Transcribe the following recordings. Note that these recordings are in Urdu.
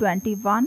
21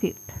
5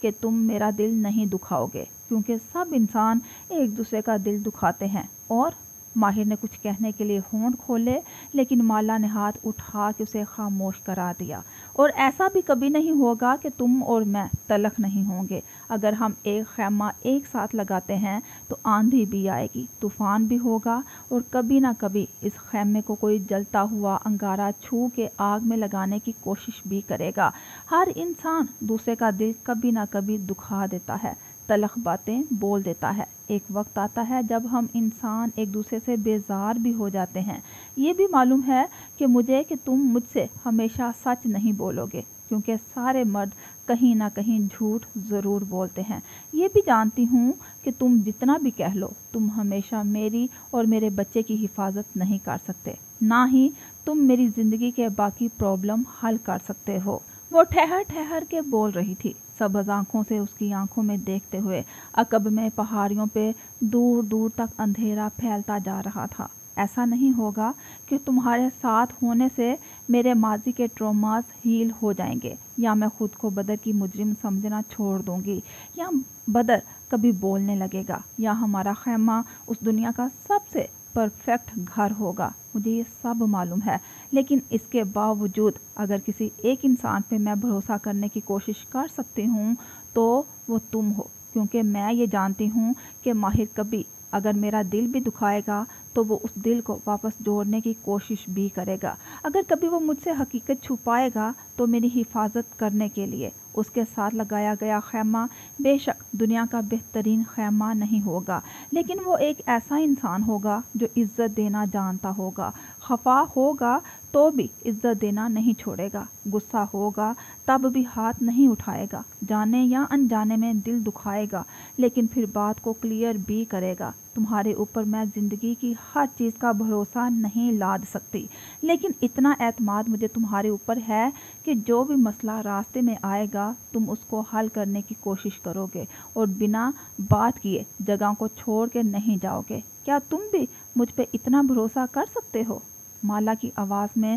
کہ تم میرا دل نہیں دکھاؤ گے، کیونکہ سب انسان ایک دوسرے کا دل دکھاتے ہیں۔ اور ماہر نے کچھ کہنے کے لیے ہونٹ کھولے، لیکن مالا نے ہاتھ اٹھا کے اسے خاموش کرا دیا۔ اور ایسا بھی کبھی نہیں ہوگا کہ تم اور میں تلخ نہیں ہوں گے۔ اگر ہم ایک خیمہ ایک ساتھ لگاتے ہیں تو آندھی بھی آئے گی، طوفان بھی ہوگا، اور کبھی نہ کبھی اس خیمے کو کوئی جلتا ہوا انگارہ چھو کے آگ میں لگانے کی کوشش بھی کرے گا۔ ہر انسان دوسرے کا دل کبھی نہ کبھی دکھا دیتا ہے، تلخ باتیں بول دیتا ہے۔ ایک وقت آتا ہے جب ہم انسان ایک دوسرے سے بیزار بھی ہو جاتے ہیں۔ یہ بھی معلوم ہے کہ تم مجھ سے ہمیشہ سچ نہیں بولو گے، کیونکہ سارے مرد کہیں نہ کہیں جھوٹ ضرور بولتے ہیں۔ یہ بھی جانتی ہوں کہ تم جتنا بھی کہہ لو، تم ہمیشہ میری اور میرے بچے کی حفاظت نہیں کر سکتے، نہ ہی تم میری زندگی کے باقی پرابلم حل کر سکتے ہو۔ وہ ٹھہر ٹھہر کے بول رہی تھی، سبز آنکھوں سے اس کی آنکھوں میں دیکھتے ہوئے۔ عقب میں پہاڑیوں پہ دور دور تک اندھیرا پھیلتا جا رہا تھا۔ ایسا نہیں ہوگا کہ تمہارے ساتھ ہونے سے میرے ماضی کے ٹروماز ہیل ہو جائیں گے، یا میں خود کو بدر کی مجرم سمجھنا چھوڑ دوں گی، یا بدر کبھی بولنے لگے گا، یا ہمارا خیمہ اس دنیا کا سب سے پرفیکٹ گھر ہوگا۔ مجھے یہ سب معلوم ہے، لیکن اس کے باوجود اگر کسی ایک انسان پہ میں بھروسہ کرنے کی کوشش کر سکتی ہوں تو وہ تم ہو، کیونکہ میں یہ جانتی ہوں کہ ماہر کبھی اگر میرا دل بھی دکھائے گا تو وہ اس دل کو واپس جوڑنے کی کوشش بھی کرے گا۔ اگر کبھی وہ مجھ سے حقیقت چھپائے گا تو میری حفاظت کرنے کے لیے۔ اس کے ساتھ لگایا گیا خیمہ بے شک دنیا کا بہترین خیمہ نہیں ہوگا، لیکن وہ ایک ایسا انسان ہوگا جو عزت دینا جانتا ہوگا، خفا ہوگا تو بھی عزت دینا نہیں چھوڑے گا، غصہ ہوگا تب بھی ہاتھ نہیں اٹھائے گا، جانے یا انجانے میں دل دکھائے گا لیکن پھر بات کو کلیئر بھی کرے گا۔ تمہارے اوپر میں زندگی کی ہر چیز کا بھروسہ نہیں لاد سکتی، لیکن اتنا اعتماد مجھے تمہارے اوپر ہے کہ جو بھی مسئلہ راستے میں آئے گا تم اس کو حل کرنے کی کوشش کرو گے اور بنا بات کیے جگہ کو چھوڑ کے نہیں جاؤ گے۔ کیا تم بھی مجھ پہ اتنا بھروسہ کر سکتے ہو؟ مالا کی آواز میں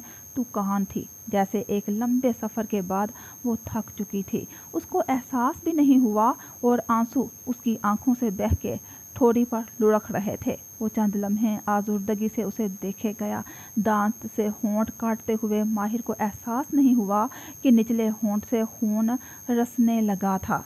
کان تھی، جیسے ایک لمبے سفر کے بعد وہ تھک چکی تھی۔ اس کو احساس بھی نہیں ہوا اور آنسو اس کی آنکھوں سے بہہ کے ٹھوڑی پر لڑک رہے تھے۔ وہ چند لمحے آزردگی سے اسے دیکھے گیا، دانت سے ہونٹ کاٹتے ہوئے۔ ماہر کو احساس نہیں ہوا کہ نچلے ہونٹ سے خون رسنے لگا تھا۔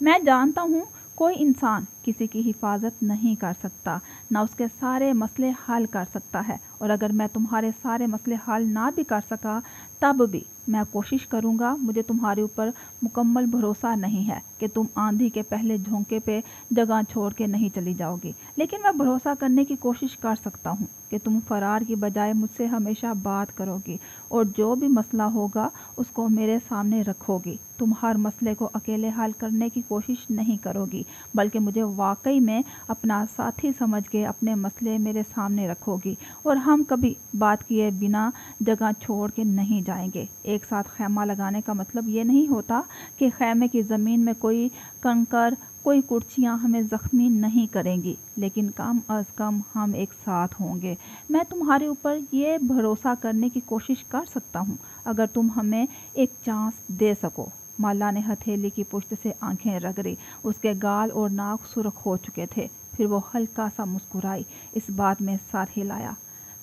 میں جانتا ہوں کوئی انسان کسی کی حفاظت نہیں کر سکتا، نہ اس کے سارے مسئلے حل کر سکتا ہے، اور اگر میں تمہارے سارے مسئلے حل نہ بھی کر سکا تب بھی میں کوشش کروں گا۔ مجھے تمہارے اوپر مکمل بھروسہ نہیں ہے کہ تم آندھی کے پہلے جھونکے پہ جگہ چھوڑ کے نہیں چلی جاؤ گی، لیکن میں بھروسہ کرنے کی کوشش کر سکتا ہوں کہ تم فرار کی بجائے مجھ سے ہمیشہ بات کرو گی اور جو بھی مسئلہ ہوگا اس کو میرے سامنے رکھو گی۔ تم ہر مسئلے کو اکیلے حل کرنے کی کوشش نہیں کرو گی، بلکہ مجھے واقعی میں اپنا ساتھی سمجھ کے اپنے مسئلے میرے سامنے رکھو گی، اور ہم کبھی بات کیے بنا جگہ چھوڑ کے نہیں جائیں گے۔ ایک ساتھ خیمہ لگانے کا مطلب یہ نہیں ہوتا کہ خیمے کی زمین میں کوئی کنکر، کوئی کرچیاں ہمیں زخمی نہیں کریں گی، لیکن کم از کم ہم ایک ساتھ ہوں گے۔ میں تمہارے اوپر یہ بھروسہ کرنے کی کوشش کر سکتا ہوں اگر تم ہمیں ایک چانس دے سکو۔ مالا نے ہتھیلی کی پشت سے آنکھیں رگڑی، اس کے گال اور ناک سرخ ہو چکے تھے۔ پھر وہ ہلکا سا مسکرائی، اس بات میں سر ہلایا۔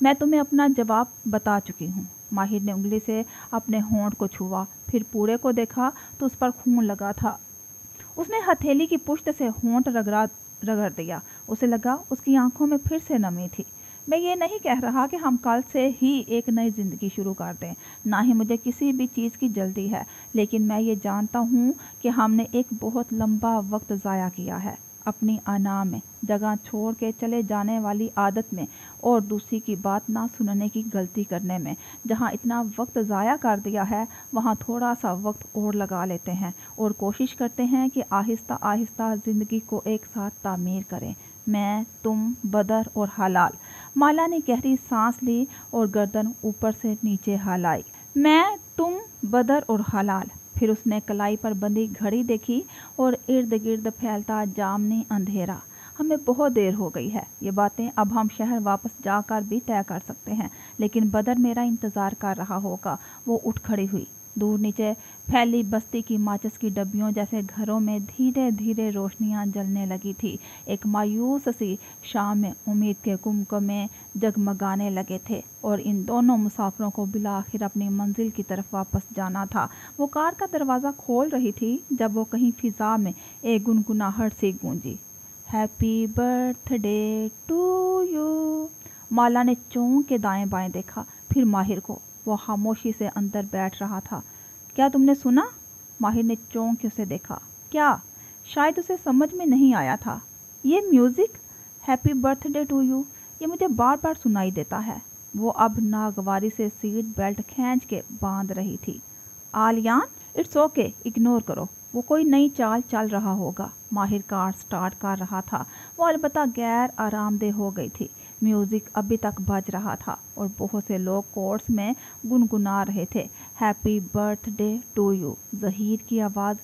میں تمہیں اپنا جواب بتا چکی ہوں۔ ماہر نے انگلی سے اپنے ہونٹ کو چھوا، پھر پورے کو دیکھا تو اس پر خون لگا تھا۔ اس نے ہتھیلی کی پشت سے ہونٹ رگڑ دیا۔ اسے لگا اس کی آنکھوں میں پھر سے نمی تھی۔ میں یہ نہیں کہہ رہا کہ ہم کل سے ہی ایک نئی زندگی شروع کر دیں، نہ ہی مجھے کسی بھی چیز کی جلدی ہے، لیکن میں یہ جانتا ہوں کہ ہم نے ایک بہت لمبا وقت ضائع کیا ہے اپنی انا میں، جگہ چھوڑ کے چلے جانے والی عادت میں، اور دوسری کی بات نہ سننے کی غلطی کرنے میں۔ جہاں اتنا وقت ضائع کر دیا ہے وہاں تھوڑا سا وقت اور لگا لیتے ہیں اور کوشش کرتے ہیں کہ آہستہ آہستہ زندگی کو ایک ساتھ تعمیر کریں۔ میں، تم، بدر اور حلال۔ مالا نے گہری سانس لی اور گردن اوپر سے نیچے ہلائی۔ میں، تم، بدر اور حلال۔ پھر اس نے کلائی پر بندھی گھڑی دیکھی اور ارد گرد پھیلتا جامنی اندھیرا۔ ہمیں بہت دیر ہو گئی ہے، یہ باتیں اب ہم شہر واپس جا کر بھی طے کر سکتے ہیں، لیکن بدر میرا انتظار کر رہا ہوگا۔ وہ اٹھ کھڑی ہوئی، دور نیچے پھیلی بستی کی ماچس کی ڈبیوں جیسے گھروں میں دھیرے دھیرے روشنیاں جلنے لگی تھی۔ ایک مایوس سی شام میں امید کے کمکمے جگمگانے لگے تھے اور ان دونوں مسافروں کو بالآخر اپنی منزل کی طرف واپس جانا تھا۔ وہ کار کا دروازہ کھول رہی تھی جب وہ کہیں فضا میں ایک گنگناہٹ سی گونجی۔ ہیپی برتھ ڈے ٹو یو۔ مالا نے چونک کے دائیں بائیں دیکھا، پھر ماہر کو۔ وہ خاموشی سے اندر بیٹھ رہا تھا۔ کیا تم نے سنا؟ ماہر نے چونک کے اسے دیکھا۔ کیا؟ شاید اسے سمجھ میں نہیں آیا تھا۔ یہ music, happy birthday to you یو، یہ مجھے بار بار سنائی دیتا ہے۔ وہ اب ناگواری سے سیٹ بیلٹ کھینچ کے باندھ رہی تھی۔ آلیان، اٹس اوکے، اگنور کرو، وہ کوئی نئی چال چل رہا ہوگا۔ ماہر کار سٹارٹ کر رہا تھا۔ وہ البتہ غیر آرام دہ ہو گئی تھی۔ میوزک ابھی تک بج رہا تھا اور بہت سے لوگ کورس میں گنگنا رہے تھے۔ ہیپی برتھ ڈے ٹو یو، ظہیر کی آواز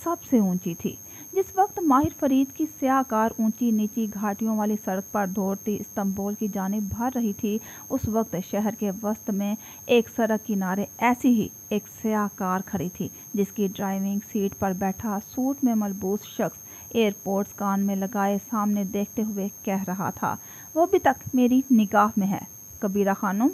سب سے اونچی تھی۔ جس وقت ماہر فرید کی سیاہ کار اونچی نیچی گھاٹیوں والی سڑک پر دوڑتی استنبول کی جانب بڑھ رہی تھی، اس وقت شہر کے وسط میں ایک سڑک کنارے ایسی ہی ایک سیاہ کار کھڑی تھی جس کی ڈرائیونگ سیٹ پر بیٹھا سوٹ میں ملبوس شخص ایئرپورٹس کان میں لگائے سامنے دیکھتے ہوئے کہہ رہا تھا، وہ ابھی تک میری نگاہ میں ہے۔ کبیرہ خانم،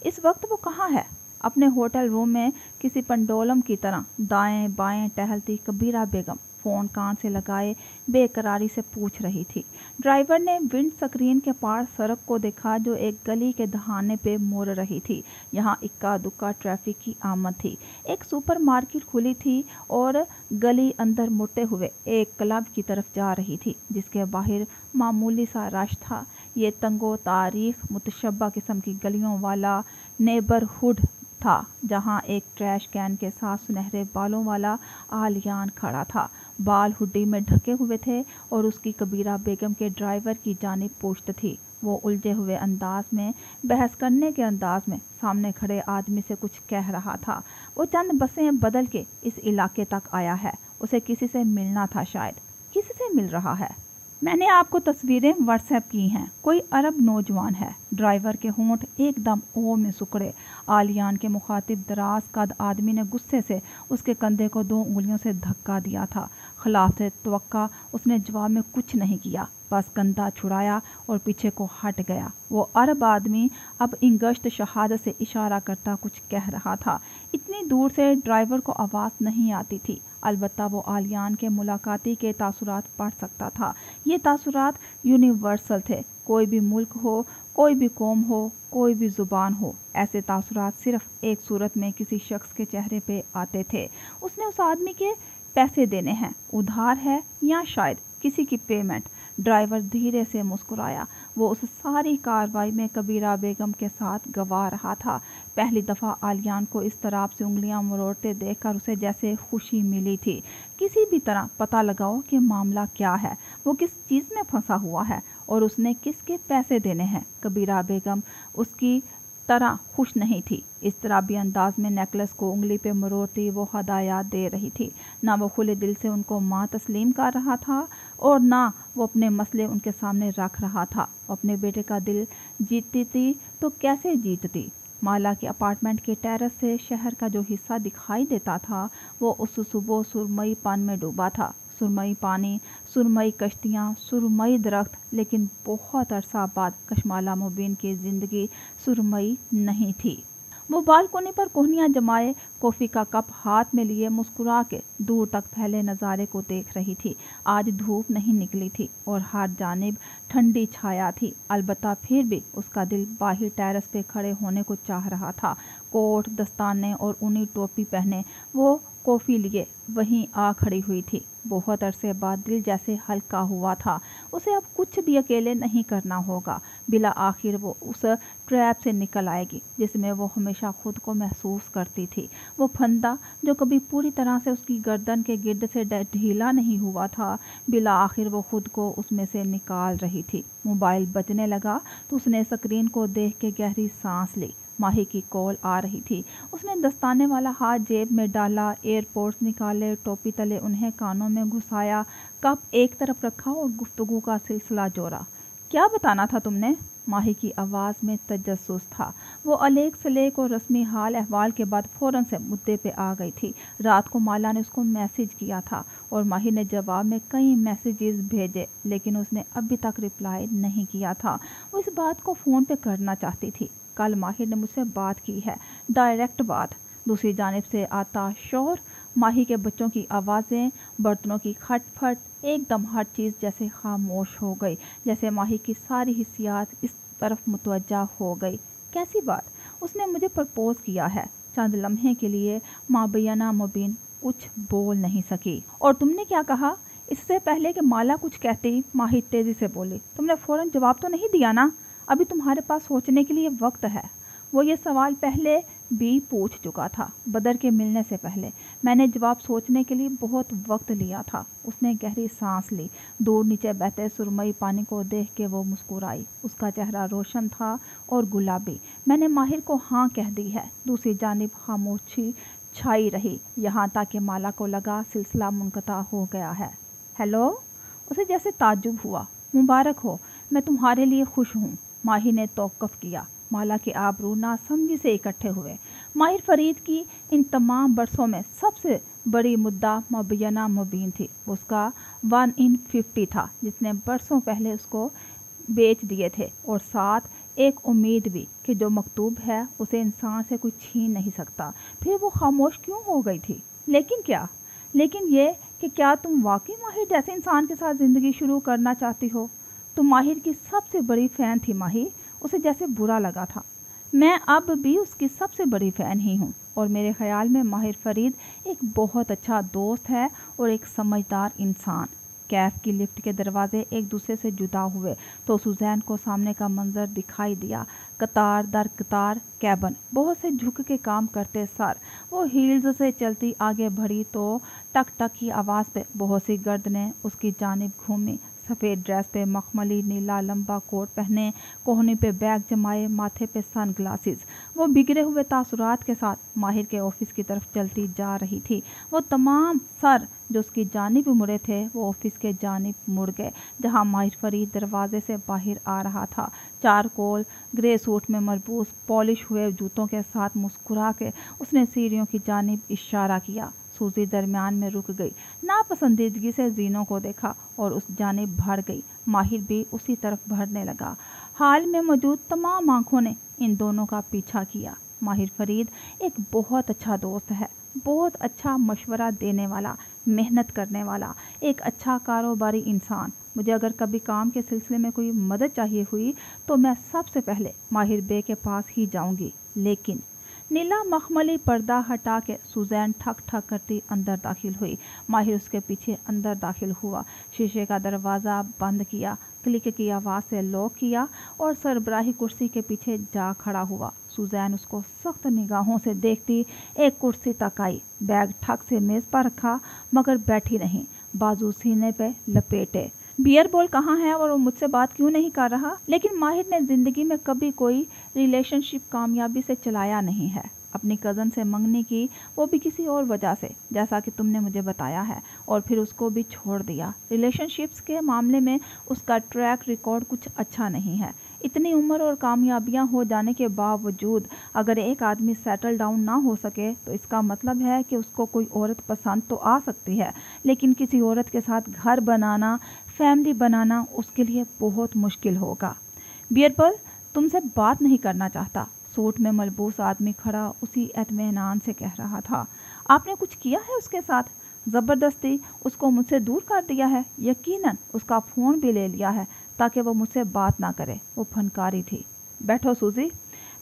اس وقت وہ کہاں ہے؟ اپنے ہوٹل روم میں کسی پنڈولم کی طرح دائیں بائیں ٹہلتی کبیرہ بیگم فون کان سے لگائے بے قراری سے پوچھ رہی تھی۔ ڈرائیور نے ونڈ سکرین کے پار سڑک کو دیکھا جو ایک گلی کے دہانے پہ مڑ رہی تھی۔ یہاں اکا دکا ٹریفک کی آمد تھی۔ ایک سپر مارکیٹ کھلی تھی اور گلی اندر مڑتے ہوئے ایک کلب کی طرف جا رہی تھی جس کے باہر معمولی سا رش تھا۔ یہ تنگ و تاریخ متشبہ قسم کی گلیوں والا نیبرہڈ تھا جہاں ایک ٹریش کین کے ساتھ سنہرے بالوں والا آلیان کھڑا تھا۔ بال ہڈی میں ڈھکے ہوئے تھے اور اس کی کبیرہ بیگم کے ڈرائیور کی جانب پشت تھی۔ وہ الجھے ہوئے انداز میں، بحث کرنے کے انداز میں سامنے کھڑے آدمی سے کچھ کہہ رہا تھا۔ وہ چند بسیں بدل کے اس علاقے تک آیا ہے، اسے کسی سے ملنا تھا۔ شاید کسی سے مل رہا ہے۔ میں نے آپ کو تصویریں واٹس ایپ کی ہیں، کوئی عرب نوجوان ہے۔ ڈرائیور کے ہونٹ ایک دم او میں سکڑے۔ آلیان کے مخاطب دراز قد آدمی نے غصے سے اس کے کندھے کو 2 انگلیوں سے دھکا دیا تھا۔ خلاف توقع اس نے جواب میں کچھ نہیں کیا، بس کندھا چھڑایا اور پیچھے کو ہٹ گیا۔ وہ عرب آدمی اب انگشت شہادت سے اشارہ کرتا کچھ کہہ رہا تھا۔ اتنی دور سے ڈرائیور کو آواز نہیں آتی تھی، البتہ وہ آلیان کے ملاقاتی کے تاثرات پڑھ سکتا تھا۔ یہ تاثرات یونیورسل تھے۔ کوئی بھی ملک ہو، کوئی بھی قوم ہو، کوئی بھی زبان ہو، ایسے تاثرات صرف ایک صورت میں کسی شخص کے چہرے پہ آتے تھے۔ اس نے اس آدمی کے پیسے دینے ہیں، ادھار ہے یا شاید کسی کی پیمنٹ۔ ڈرائیور دھیرے سے مسکرایا۔ وہ اس ساری کارروائی میں کبیرہ بیگم کے ساتھ گوا رہا تھا۔ پہلی دفعہ آلیان کو اس طرح سے انگلیاں مروڑتے دیکھ کر اسے جیسے خوشی ملی تھی۔ کسی بھی طرح پتہ لگاؤ کہ معاملہ کیا ہے، وہ کس چیز میں پھنسا ہوا ہے اور اس نے کس کے پیسے دینے ہیں۔ کبیرہ بیگم اس کی طرح خوش نہیں تھی۔ اس طرح بھی انداز میں نیکلس کو انگلی پہ مروڑتی وہ ہدایات دے رہی تھی۔ نہ وہ کھلے دل سے ان کو ماں تسلیم کر رہا تھا اور نہ وہ اپنے مسئلے ان کے سامنے رکھ رہا تھا۔ وہ اپنے بیٹے کا دل جیتتی تھی تو کیسے جیتتی؟ مالا کے اپارٹمنٹ کے ٹیرس سے شہر کا جو حصہ دکھائی دیتا تھا وہ اس صبح سرمئی پان میں ڈوبا تھا۔ سرمئی پانی، سرمئی کشتیاں، سرمئی درخت، لیکن بہت عرصہ بعد کشمالہ مبین کی زندگی سرمئی نہیں تھی۔ وہ بالکنی پر کوہنیاں جمائے کافی کا کپ ہاتھ میں لیے مسکرا کے دور تک پھیلے نظارے کو دیکھ رہی تھی۔ آج دھوپ نہیں نکلی تھی اور ہر جانب ٹھنڈی چھایا تھی، البتہ پھر بھی اس کا دل باہر ٹیرس پہ کھڑے ہونے کو چاہ رہا تھا۔ کوٹ دستانے اور اونی ٹوپی پہنے وہ کافی لیے وہیں آ کھڑی ہوئی تھی۔ بہت عرصے بعد دل جیسے ہلکا ہوا تھا۔ اسے اب کچھ بھی اکیلے نہیں کرنا ہوگا۔ بالآخر وہ اس ٹریپ سے نکل آئے گی جس میں وہ ہمیشہ خود کو محسوس کرتی تھی۔ وہ پھندا جو کبھی پوری طرح سے اس کی گردن کے گرد سے ڈھیلا نہیں ہوا تھا، بالآخر وہ خود کو اس میں سے نکال رہی تھی۔ موبائل بجنے لگا تو اس نے اسکرین کو دیکھ کے گہری سانس لی۔ ماہی کی کال آ رہی تھی۔ اس نے دستانے والا ہاتھ جیب میں ڈالا، ایئرپورٹس نکالے، ٹوپی تلے انہیں کانوں میں گھسایا، کپ ایک طرف رکھا اور گفتگو کا سلسلہ جوڑا۔ کیا بتانا تھا تم نے؟ ماہی کی آواز میں تجسس تھا۔ وہ الیک سلیک اور رسمی حال احوال کے بعد فوراً سے مدعے پہ آ گئی تھی۔ رات کو مالا نے اس کو میسج کیا تھا اور ماہر نے جواب میں کئی میسیجز بھیجے، لیکن اس نے ابھی تک رپلائی نہیں کیا تھا۔ وہ اس بات کو فون پہ کرنا چاہتی تھی۔ کل ماہر نے مجھ سے بات کی ہے، ڈائریکٹ بات۔ دوسری جانب سے آتا شور، ماہی کے بچوں کی آوازیں، برتنوں کی کھٹ پھٹ، ایک دم ہر چیز جیسے خاموش ہو گئی، جیسے ماہی کی ساری حسیات اس طرف متوجہ ہو گئی۔ کیسی بات؟ اس نے مجھے پرپوز کیا ہے۔ چند لمحے کے لیے مابینہ مبین کچھ بول نہیں سکی۔ اور تم نے کیا کہا؟ اس سے پہلے کہ مالا کچھ کہتی، ماہی تیزی سے بولی، تم نے فوراً جواب تو نہیں دیا نا؟ ابھی تمہارے پاس سوچنے کے لیے وقت ہے۔ وہ یہ سوال پہلے بھی پوچھ چکا تھا، بدر کے ملنے سے پہلے۔ میں نے جواب سوچنے کے لیے بہت وقت لیا تھا۔ اس نے گہری سانس لی، دور نیچے بہتے سرمئی پانی کو دیکھ کے وہ مسکرائی۔ اس کا چہرہ روشن تھا اور گلابی۔ میں نے ماہر کو ہاں کہہ دی ہے۔ دوسری جانب خاموشی چھائی رہی، یہاں تک کہ مالا کو لگا سلسلہ منقطع ہو گیا ہے۔ ہیلو؟ اسے جیسے تعجب ہوا۔ مبارک ہو، میں تمہارے لیے خوش ہوں۔ ماہر نے توقف کیا۔ مالا کے آبرو ناسمجھی سے اکٹھے ہوئے۔ ماہر فرید کی ان تمام برسوں میں سب سے بڑی مدعا مبینہ مبین تھی۔ اس کا 1 in 50 تھا جس نے برسوں پہلے اس کو بیچ دیے تھے، اور ساتھ ایک امید بھی کہ جو مکتوب ہے اسے انسان سے کوئی چھین نہیں سکتا۔ پھر وہ خاموش کیوں ہو گئی تھی؟ لیکن کیا؟ لیکن یہ کہ کیا تم واقعی ماہر جیسے انسان کے ساتھ زندگی شروع کرنا چاہتی ہو؟ تم ماہر کی سب سے بڑی فین تھی ماہی۔ اسے جیسے برا لگا تھا۔ میں اب بھی اس کی سب سے بڑی فین ہی ہوں، اور میرے خیال میں ماہر فرید ایک بہت اچھا دوست ہے اور ایک سمجھدار انسان۔ کیف کی لفٹ کے دروازے ایک دوسرے سے جدا ہوئے تو سوزین کو سامنے کا منظر دکھائی دیا۔ قطار در قطار کیبن، بہت سے جھک کے کام کرتے سر۔ وہ ہیلز سے چلتی آگے بڑھی تو ٹک ٹک کی آواز پہ بہت سی گردنیں اس کی جانب گھومی۔ سفید ڈریس پہ مخملی نیلا لمبا کوٹ پہنے، کوہنی پہ بیگ جمائے، ماتھے پہ سن گلاسز، وہ بگڑے ہوئے تاثرات کے ساتھ ماہر کے آفس کی طرف چلتی جا رہی تھی۔ وہ تمام سر جو اس کی جانب مڑے تھے وہ آفس کے جانب مڑ گئے، جہاں ماہر فرید دروازے سے باہر آ رہا تھا۔ چارکول گرے سوٹ میں ملبوس، پالش ہوئے جوتوں کے ساتھ مسکرا کے اس نے سیڑھیوں کی جانب اشارہ کیا۔ سوزی درمیان میں رک گئی، ناپسندیدگی سے زینوں کو دیکھا اور اس جانب بڑھ گئی۔ ماہر بھی اسی طرف بڑھنے لگا۔ حال میں موجود تمام آنکھوں نے ان دونوں کا پیچھا کیا۔ ماہر فرید ایک بہت اچھا دوست ہے، بہت اچھا مشورہ دینے والا، محنت کرنے والا، ایک اچھا کاروباری انسان۔ مجھے اگر کبھی کام کے سلسلے میں کوئی مدد چاہیے ہوئی تو میں سب سے پہلے ماہر بے کے پاس ہی جاؤں گی۔ لیکن نیلا مخملی پردہ ہٹا کے سوزین ٹھک ٹھک کرتی اندر داخل ہوئی۔ ماہر اس کے پیچھے اندر داخل ہوا، شیشے کا دروازہ بند کیا، کلک کی آواز سے لاک کیا اور سربراہی کرسی کے پیچھے جا کھڑا ہوا۔ سوزین اس کو سخت نگاہوں سے دیکھتی ایک کرسی تک آئی، بیگ ٹھک سے میز پر رکھا مگر بیٹھی نہیں، بازو سینے پہ لپیٹے۔ بیئر بول کہاں ہے اور وہ مجھ سے بات کیوں نہیں کر رہا؟ لیکن ماہر نے زندگی میں کبھی کوئی ریلیشن شپ کامیابی سے چلایا نہیں ہے۔ اپنی کزن سے منگنی کی، وہ بھی کسی اور وجہ سے، جیسا کہ تم نے مجھے بتایا ہے، اور پھر اس کو بھی چھوڑ دیا۔ ریلیشن شپس کے معاملے میں اس کا ٹریک ریکارڈ کچھ اچھا نہیں ہے۔ اتنی عمر اور کامیابیاں ہو جانے کے باوجود اگر ایک آدمی سیٹل ڈاؤن نہ ہو سکے تو اس کا مطلب ہے کہ اس کو کوئی عورت پسند تو آ سکتی ہے، لیکن کسی عورت کے ساتھ گھر بنانا، فیملی بنانا اس کے لیے بہت مشکل ہوگا۔ بیئربل تم سے بات نہیں کرنا چاہتا، سوٹ میں ملبوس آدمی کھڑا اسی اطمینان سے کہہ رہا تھا۔ آپ نے کچھ کیا ہے اس کے ساتھ؟ زبردستی اس کو مجھ سے دور کر دیا ہے؟ یقیناً اس کا فون بھی لے لیا ہے تاکہ وہ مجھ سے بات نہ کرے۔ وہ فنکاری تھی۔ بیٹھو سوزی،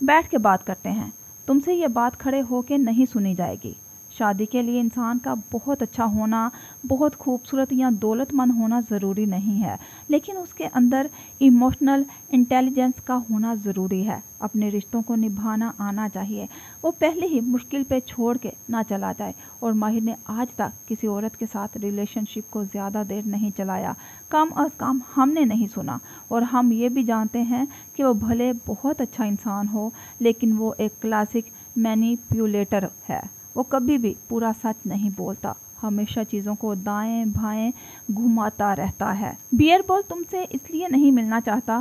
بیٹھ کے بات کرتے ہیں۔ تم سے یہ بات کھڑے ہو کے نہیں سنی جائے گی۔ شادی کے لیے انسان کا بہت اچھا ہونا، بہت خوبصورت یا دولت مند ہونا ضروری نہیں ہے، لیکن اس کے اندر ایموشنل انٹیلیجنس کا ہونا ضروری ہے۔ اپنے رشتوں کو نبھانا آنا چاہیے۔ وہ پہلے ہی مشکل پہ چھوڑ کے نہ چلا جائے، اور ماہر نے آج تک کسی عورت کے ساتھ ریلیشن شپ کو زیادہ دیر نہیں چلایا، کم از کم ہم نے نہیں سنا، اور ہم یہ بھی جانتے ہیں کہ وہ بھلے بہت اچھا انسان ہو لیکن وہ ایک کلاسک مینیپیولیٹر ہے۔ وہ کبھی بھی پورا سچ نہیں بولتا، ہمیشہ چیزوں کو دائیں بھائیں گھماتا رہتا ہے۔ بیئر بول تم سے اس لیے نہیں ملنا چاہتا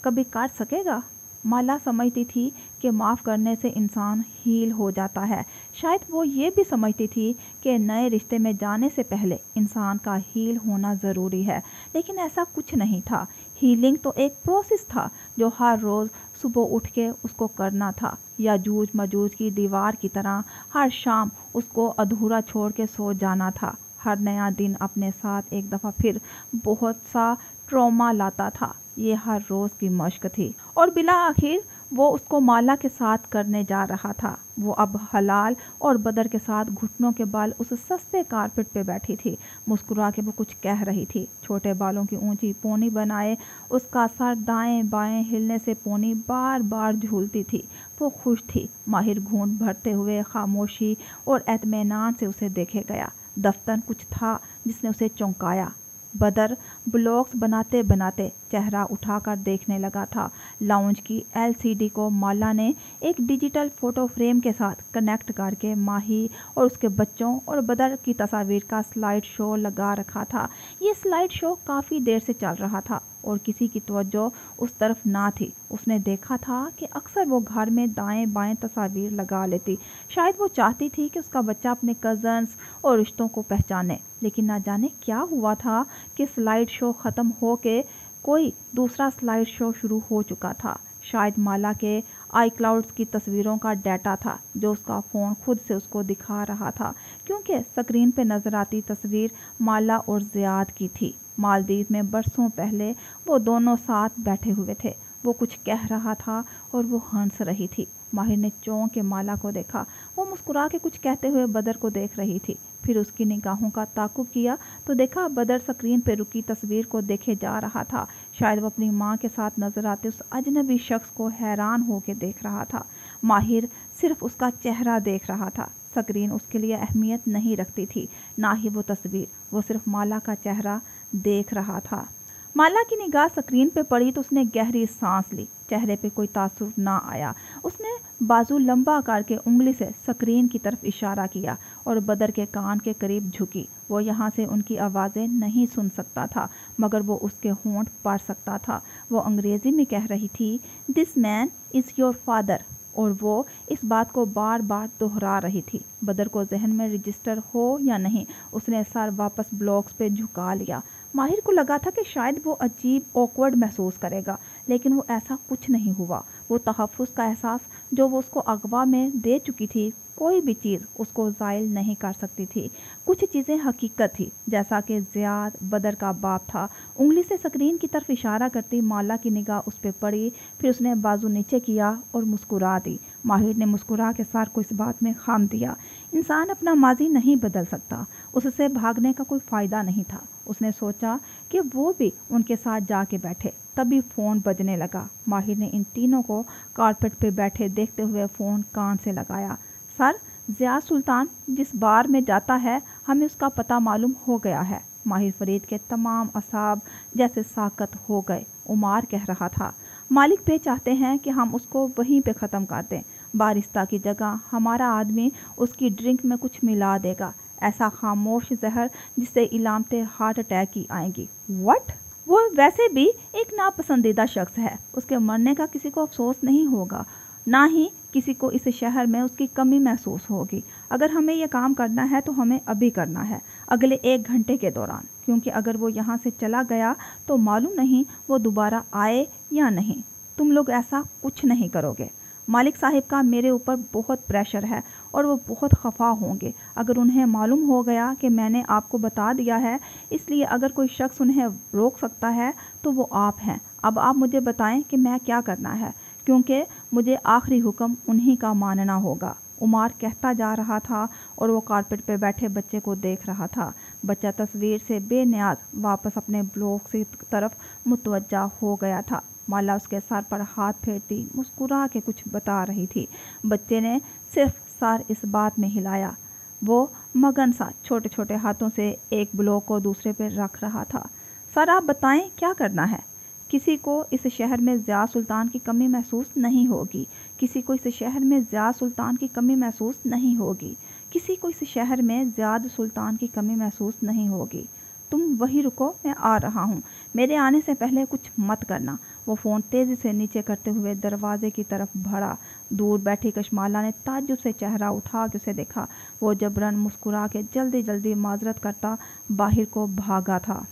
کبھی کاٹ سکے گا؟ مالا سمجھتی تھی کہ معاف کرنے سے انسان ہیل ہو جاتا ہے۔ شاید وہ یہ بھی سمجھتی تھی کہ نئے رشتے میں جانے سے پہلے انسان کا ہیل ہونا ضروری ہے، لیکن ایسا کچھ نہیں تھا۔ ہیلنگ تو ایک پروسیس تھا جو ہر روز صبح اٹھ کے اس کو کرنا تھا، یا یاجوج ماجوج کی دیوار کی طرح ہر شام اس کو ادھورا چھوڑ کے سو جانا تھا۔ ہر نیا دن اپنے ساتھ ایک دفعہ پھر بہت سا ٹراما لاتا تھا۔ یہ ہر روز کی مشق تھی، اور بالآخر وہ اس کو مالا کے ساتھ کرنے جا رہا تھا۔ وہ اب حلال اور بدر کے ساتھ گھٹنوں کے بل اس سستے کارپٹ پہ بیٹھی تھی، مسکرا کے وہ کچھ کہہ رہی تھی۔ چھوٹے بالوں کی اونچی پونی بنائے اس کا سر دائیں بائیں ہلنے سے پونی بار بار جھولتی تھی۔ وہ خوش تھی۔ ماہر گھونٹ بھرتے ہوئے خاموشی اور اطمینان سے اسے دیکھے گیا۔ دفتر کچھ تھا جس نے اسے چونکایا۔ بدر بلاکس بناتے بناتے چہرہ اٹھا کر دیکھنے لگا تھا۔ لاؤنج کی LCD کو مالا نے ایک ڈیجیٹل فوٹو فریم کے ساتھ کنیکٹ کر کے ماہی اور اس کے بچوں اور بدر کی تصاویر کا سلائیڈ شو لگا رکھا تھا۔ یہ سلائیڈ شو کافی دیر سے چل رہا تھا اور کسی کی توجہ اس طرف نہ تھی۔ اس نے دیکھا تھا کہ اکثر وہ گھر میں دائیں بائیں تصاویر لگا لیتی۔ شاید وہ چاہتی تھی کہ اس کا بچہ اپنے کزنز اور رشتوں کو پہچانے، لیکن نہ جانے کیا ہوا تھا کہ سلائیڈ شو ختم ہو کے کوئی دوسرا سلائیڈ شو شروع ہو چکا تھا۔ شاید مالا کے آئی کلاؤڈز کی تصویروں کا ڈیٹا تھا جو اس کا فون خود سے اس کو دکھا رہا تھا، کیونکہ سکرین پہ نظر آتی تصویر مالا اور زیاد کی تھی۔ مالدیو میں برسوں پہلے وہ دونوں ساتھ بیٹھے ہوئے تھے۔ وہ کچھ کہہ رہا تھا اور وہ ہنس رہی تھی۔ ماہر نے چونک کے مالا کو دیکھا۔ وہ مسکرا کے کچھ کہتے ہوئے بدر کو دیکھ رہی تھی۔ پھر اس کی نگاہوں کا تعاقب کیا تو دیکھا بدر سکرین پہ رکی تصویر کو دیکھے جا رہا تھا۔ شاید وہ اپنی ماں کے ساتھ نظر آتے اس اجنبی شخص کو حیران ہو کے دیکھ رہا تھا۔ ماہر صرف اس کا چہرہ دیکھ رہا تھا۔ سکرین اس کے لیے اہمیت نہیں رکھتی تھی، نہ ہی وہ تصویر۔ وہ صرف مالا کا چہرہ دیکھ رہا تھا۔ مالا کی نگاہ سکرین پہ پڑی تو اس نے گہری سانس لی۔ چہرے پہ کوئی تاثر نہ آیا۔ اس نے بازو لمبا کر کے انگلی سے سکرین کی طرف اشارہ کیا اور بدر کے کان کے قریب جھکی۔ وہ یہاں سے ان کی آوازیں نہیں سن سکتا تھا، مگر وہ اس کے ہونٹ پڑھ سکتا تھا۔ وہ انگریزی میں کہہ رہی تھی، "دس مین از یور فادر"، اور وہ اس بات کو بار بار دہرا رہی تھی۔ بدر کو ذہن میں رجسٹر ہو یا نہیں، اس نے سر واپس بلاکس پہ جھکا لیا۔ ماہر کو لگا تھا کہ شاید وہ عجیب اوکورڈ محسوس کرے گا، لیکن وہ ایسا کچھ نہیں ہوا۔ وہ تحفظ کا احساس جو وہ اس کو اغوا میں دے چکی تھی، کوئی بھی چیز اس کو زائل نہیں کر سکتی تھی۔ کچھ چیزیں حقیقت تھی، جیسا کہ زیاد بدر کا باپ تھا۔ انگلی سے سکرین کی طرف اشارہ کرتی مالا کی نگاہ اس پہ پڑی، پھر اس نے بازو نیچے کیا اور مسکرا دی۔ ماہر نے مسکرا کے سر کو اس بات میں خام دیا، انسان اپنا ماضی نہیں بدل سکتا، اس سے بھاگنے کا کوئی فائدہ نہیں تھا۔ اس نے سوچا کہ وہ بھی ان کے ساتھ جا کے بیٹھے۔ تبھی فون بجنے لگا۔ ماہر نے ان تینوں کو کارپٹ پہ بیٹھے دیکھتے ہوئے فون کان سے لگایا۔ "سر، ضیاء سلطان جس بار میں جاتا ہے ہمیں اس کا پتہ معلوم ہو گیا ہے۔ ماہر فرید کے تمام اعصاب جیسے ساکت ہو گئے۔ عمار کہہ رہا تھا، "مالک بے چاہتے ہیں کہ ہم اس کو وہیں پہ ختم کر دیں۔ بارستہ کی جگہ ہمارا آدمی اس کی ڈرنک میں کچھ ملا دے گا، ایسا خاموش زہر جس سے علامتیں ہارٹ اٹیک کی آئیں گی۔ وٹ؟ وہ ویسے بھی ایک ناپسندیدہ شخص ہے۔ اس کے مرنے کا کسی کو افسوس نہیں ہوگا، نہ ہی کسی کو اس شہر میں اس کی کمی محسوس ہوگی۔ اگر ہمیں یہ کام کرنا ہے تو ہمیں ابھی کرنا ہے، اگلے 1 گھنٹے کے دوران، کیونکہ اگر وہ یہاں سے چلا گیا تو معلوم نہیں وہ دوبارہ آئے یا نہیں۔ تم لوگ ایسا کچھ نہیں کرو گے۔ مالک صاحب کا میرے اوپر بہت پریشر ہے اور وہ بہت خفا ہوں گے اگر انہیں معلوم ہو گیا کہ میں نے آپ کو بتا دیا ہے، اس لیے اگر کوئی شخص انہیں روک سکتا ہے تو وہ آپ ہیں۔ اب آپ مجھے بتائیں کہ میں کیا کرنا ہے، کیونکہ مجھے آخری حکم انہی کا ماننا ہوگا۔ عمار کہتا جا رہا تھا اور وہ کارپٹ پہ بیٹھے بچے کو دیکھ رہا تھا۔ بچہ تصویر سے بے نیاز واپس اپنے بلاک کی طرف متوجہ ہو گیا تھا۔ مالا اس کے سر پر ہاتھ پھیرتی مسکرا کے کچھ بتا رہی تھی۔ بچے نے صرف سر اس بات میں ہلایا۔ وہ مگن سا چھوٹے چھوٹے ہاتھوں سے ایک بلاک کو دوسرے پہ رکھ رہا تھا۔ "سر آپ بتائیں کیا کرنا ہے؟ کسی کو اس شہر میں ضیاء سلطان کی کمی محسوس نہیں ہوگی۔ کسی کو اس شہر میں ضیاء سلطان کی کمی محسوس نہیں ہوگی۔ کسی کو اس شہر میں زیاد سلطان کی کمی محسوس نہیں ہوگی۔ تم وہی رکو، میں آ رہا ہوں۔ میرے آنے سے پہلے کچھ مت کرنا۔ وہ فون تیزی سے نیچے کرتے ہوئے دروازے کی طرف بڑھا۔ دور بیٹھی کشمالہ نے تعجب سے چہرہ اٹھا کے اسے دیکھا۔ وہ جبراً مسکرا کے جلدی جلدی معذرت کرتا باہر کو بھاگا تھا۔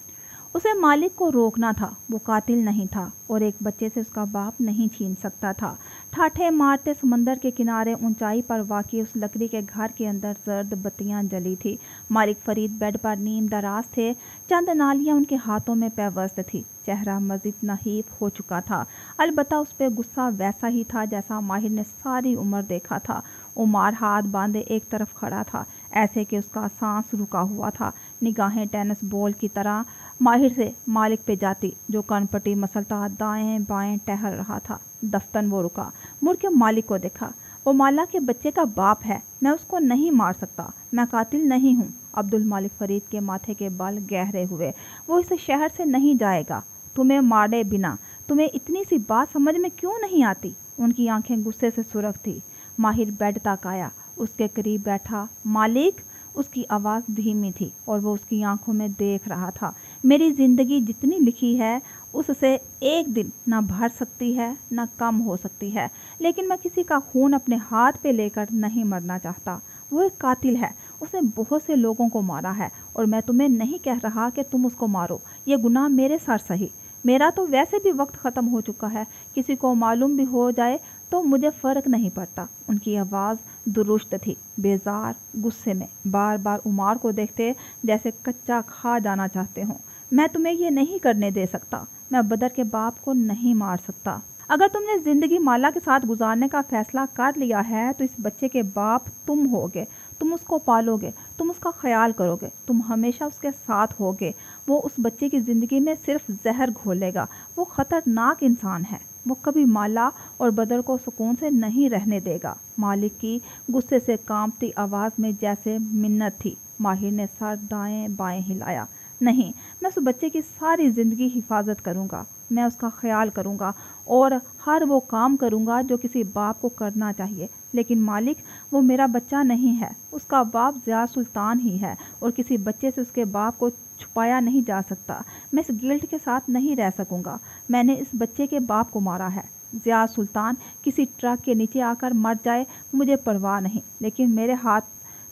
اسے مالک کو روکنا تھا، وہ قاتل نہیں تھا اور ایک بچے سے اس کا باپ نہیں چھین سکتا تھا۔ ٹھاٹھے مارتے سمندر کے کنارے اونچائی پر واقع اس لکڑی کے گھر کے اندر زرد بتیاں جلی تھی۔ مالک فرید بیڈ پر نیم دراز تھے، چند نالیاں ان کے ہاتھوں میں پیوست تھی۔ چہرہ مزید نحیف ہو چکا تھا، البتہ اس پہ غصہ ویسا ہی تھا جیسا ماہر نے ساری عمر دیکھا تھا۔ عمار ہاتھ باندھے ایک طرف کھڑا تھا، ایسے کہ اس کا سانس رکا ہوا تھا۔ نگاہیں ٹینس بال کی طرح ماہر سے مالک پہ جاتی، جو کن پٹی مسلتا دائیں بائیں ٹہل رہا تھا۔ دفتن وہ رکا، مڑ کے مالک کو دیکھا۔ وہ مالا کے بچے کا باپ ہے، میں اس کو نہیں مار سکتا، میں قاتل نہیں ہوں۔ عبد المالک فرید کے ماتھے کے بال گہرے ہوئے۔ وہ اس شہر سے نہیں جائے گا تمہیں مارے بنا۔ تمہیں اتنی سی بات سمجھ میں کیوں نہیں آتی؟ ان کی آنکھیں غصے سے سرخ تھی۔ ماہر بیڈ تک آیا، اس کے قریب بیٹھا۔ مالک، اس کی آواز دھیمی تھی اور وہ اس کی آنکھوں میں دیکھ رہا تھا۔ میری زندگی جتنی لکھی ہے اس سے ایک دن نہ بھر سکتی ہے نہ کم ہو سکتی ہے، لیکن میں کسی کا خون اپنے ہاتھ پہ لے کر نہیں مرنا چاہتا۔ وہ ایک قاتل ہے، اس نے بہت سے لوگوں کو مارا ہے اور میں تمہیں نہیں کہہ رہا کہ تم اس کو مارو، یہ گناہ میرے سر سہی۔ میرا تو ویسے بھی وقت ختم ہو چکا ہے، کسی کو معلوم بھی ہو جائے تو مجھے فرق نہیں پڑتا۔ ان کی آواز درست تھی، بیزار، غصے میں، بار بار عمار کو دیکھتے جیسے کچا کھا جانا چاہتے ہوں۔ میں تمہیں یہ نہیں کرنے دے سکتا، میں بدر کے باپ کو نہیں مار سکتا۔ اگر تم نے زندگی مالا کے ساتھ گزارنے کا فیصلہ کر لیا ہے تو اس بچے کے باپ تم ہوگے، تم اس کو پالو گے، تم اس کا خیال کرو گے، تم ہمیشہ اس کے ساتھ ہوگے۔ وہ اس بچے کی زندگی میں صرف زہر گھولے گا، وہ خطرناک انسان ہے، وہ کبھی مالا اور بدر کو سکون سے نہیں رہنے دے گا۔ مالک کی غصے سے کانپتی آواز میں جیسے منت تھی۔ ماہر نے سر دائیں بائیں ہلایا۔ نہیں، میں اس بچے کی ساری زندگی حفاظت کروں گا، میں اس کا خیال کروں گا اور ہر وہ کام کروں گا جو کسی باپ کو کرنا چاہیے، لیکن مالک، وہ میرا بچہ نہیں ہے، اس کا باپ ضیاء سلطان ہی ہے اور کسی بچے سے اس کے باپ کو چھپایا نہیں جا سکتا۔ میں اس گلٹ کے ساتھ نہیں رہ سکوں گا، میں نے اس بچے کے باپ کو مارا ہے۔ ضیاء سلطان کسی ٹرک کے نیچے آ کر مر جائے مجھے پرواہ نہیں، لیکن میرے ہاتھ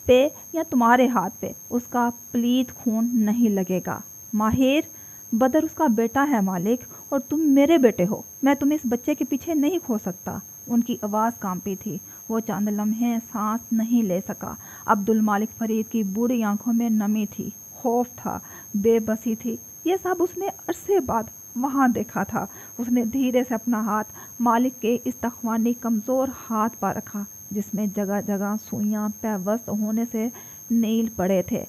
پہ یا تمہارے ہاتھ پہ اس کا پلیت خون نہیں لگے گا۔ ماہر، بدر اس کا بیٹا ہے مالک، اور تم میرے بیٹے ہو، میں تمہیں اس بچے کے پیچھے نہیں کھو سکتا۔ ان کی آواز کانپی تھی، وہ چند لمحے سانس نہیں لے سکا۔ عبد المالک فرید کی بوڑھی آنکھوں میں نمی تھی، خوف تھا، بے بسی تھی۔ یہ سب اس نے عرصے بعد وہاں دیکھا تھا۔ اس نے دھیرے سے اپنا ہاتھ مالک کے اس تخوانی کمزور ہاتھ پر رکھا جس میں جگہ جگہ سوئیاں پیوست ہونے سے نیل پڑے تھے۔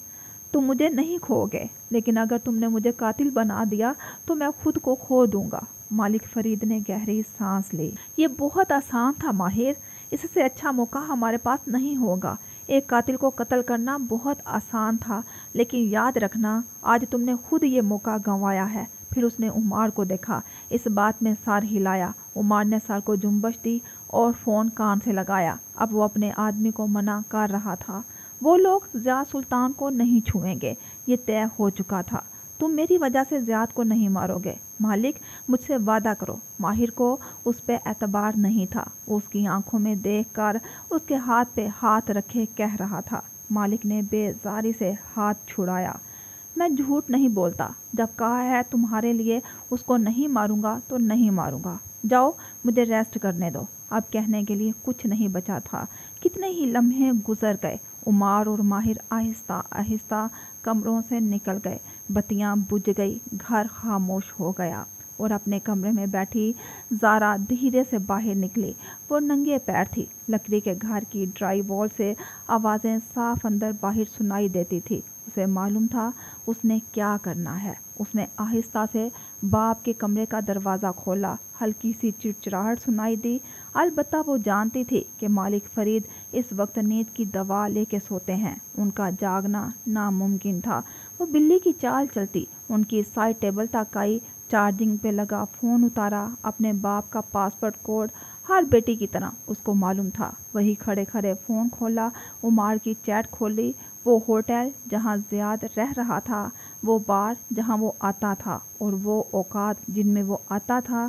تم مجھے نہیں کھو گے، لیکن اگر تم نے مجھے قاتل بنا دیا تو میں خود کو کھو دوں گا۔ مالک فرید نے گہری سانس لی۔ یہ بہت آسان تھا ماہر، اس سے اچھا موقع ہمارے پاس نہیں ہوگا۔ ایک قاتل کو قتل کرنا بہت آسان تھا، لیکن یاد رکھنا آج تم نے خود یہ موقع گنوایا ہے۔ پھر اس نے عمار کو دیکھا، اس بات میں سر ہلایا۔ عمار نے سر کو جنبش دی اور فون کان سے لگایا۔ اب وہ اپنے آدمی کو منع کر رہا تھا۔ وہ لوگ ضیاء سلطان کو نہیں چھوئیں گے، یہ طے ہو چکا تھا۔ تم میری وجہ سے ضیاء کو نہیں مارو گے۔ مالک، مجھ سے وعدہ کرو۔ ماہر کو اس پہ اعتبار نہیں تھا، وہ اس کی آنکھوں میں دیکھ کر اس کے ہاتھ پہ ہاتھ رکھے کہہ رہا تھا۔ مالک نے بے زاری سے ہاتھ چھڑایا۔ میں جھوٹ نہیں بولتا، جب کہا ہے تمہارے لیے اس کو نہیں ماروں گا تو نہیں ماروں گا۔ جاؤ، مجھے ریسٹ کرنے دو۔ اب کہنے کے لیے کچھ نہیں بچا تھا۔ کتنے ہی لمحے گزر گئے۔ عمار اور ماہر آہستہ آہستہ کمروں سے نکل گئے، بتیاں بجھ گئی، گھر خاموش ہو گیا اور اپنے کمرے میں بیٹھی زارا دھیرے سے باہر نکلی۔ وہ ننگے پیر تھی، لکڑی کے گھر کی ڈرائی وال سے آوازیں صاف اندر باہر سنائی دیتی تھی۔ اسے معلوم تھا اس نے کیا کرنا ہے۔ اس نے آہستہ سے باپ کے کمرے کا دروازہ کھولا۔ ہلکی سی چڑچڑاہٹ سنائی دی، البتہ وہ جانتی تھی کہ مالک فرید اس وقت نیند کی دوا لے کے سوتے ہیں، ان کا جاگنا ناممکن تھا۔ وہ بلی کی چال چلتی ان کی سائڈ ٹیبل تک آئی، چارجنگ پہ لگا فون اتارا۔ اپنے باپ کا پاسورڈ کوڈ ہر بیٹی کی طرح اس کو معلوم تھا۔ وہی کھڑے کھڑے فون کھولا، عمار کی چیٹ کھولی، وہ ہوٹل جہاں زیاد رہ رہا تھا، وہ بار جہاں وہ آتا تھا اور وہ اوقات جن میں وہ آتا تھا،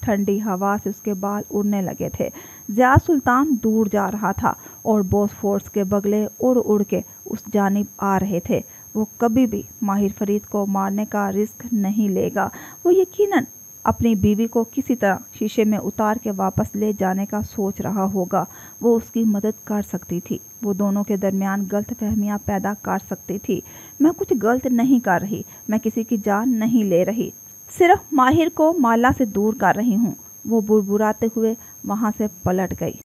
ٹھنڈی ہوا سے اس کے بال اڑنے لگے تھے۔ ضیاء سلطان دور جا رہا تھا اور بوسفورس کے بگلے اڑ اڑ کے اس جانب آ رہے تھے۔ وہ کبھی بھی ماہر فرید کو مارنے کا رسک نہیں لے گا۔ وہ یقیناً اپنی بیوی کو کسی طرح شیشے میں اتار کے واپس لے جانے کا سوچ رہا ہوگا۔ وہ اس کی مدد کر سکتی تھی، وہ دونوں کے درمیان غلط فہمیاں پیدا کر سکتی تھی۔ میں کچھ غلط نہیں کر رہی، میں کسی کی جان نہیں لے رہی، صرف ماہر کو مالا سے دور کر رہی ہوں۔ وہ بڑبڑاتے ہوئے وہاں سے پلٹ گئی۔